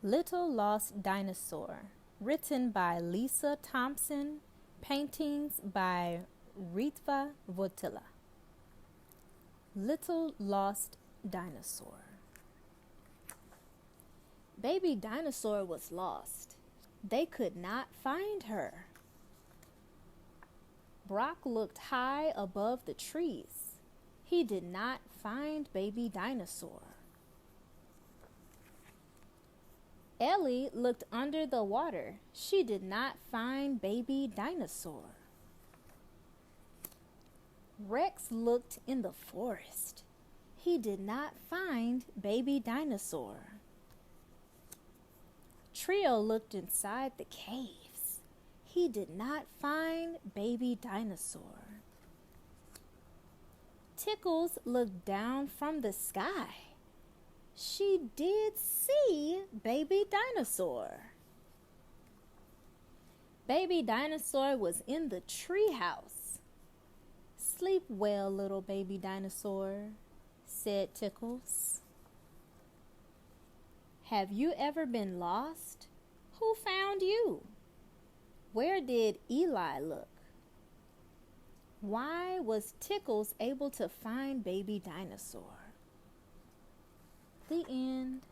Little Lost Dinosaur, written by Lisa Thompson, paintings by ReadEuphoria. Little Lost Dinosaur. Baby Dinosaur was lost. They could not find her. Brock looked high above the trees. He did not find Baby Dinosaur. Ellie looked under the water. She did not find Baby Dinosaur. Rex looked in the forest. He did not find Baby Dinosaur. Trio looked inside the caves. He did not find Baby Dinosaur. Tickles looked down from the sky. She did see Baby Dinosaur. Baby Dinosaur was in the treehouse. "Sleep well, little Baby Dinosaur," said Tickles. "Have you ever been lost? Who found you? Where did Eli look? Why was Tickles able to find Baby Dinosaur?" The end.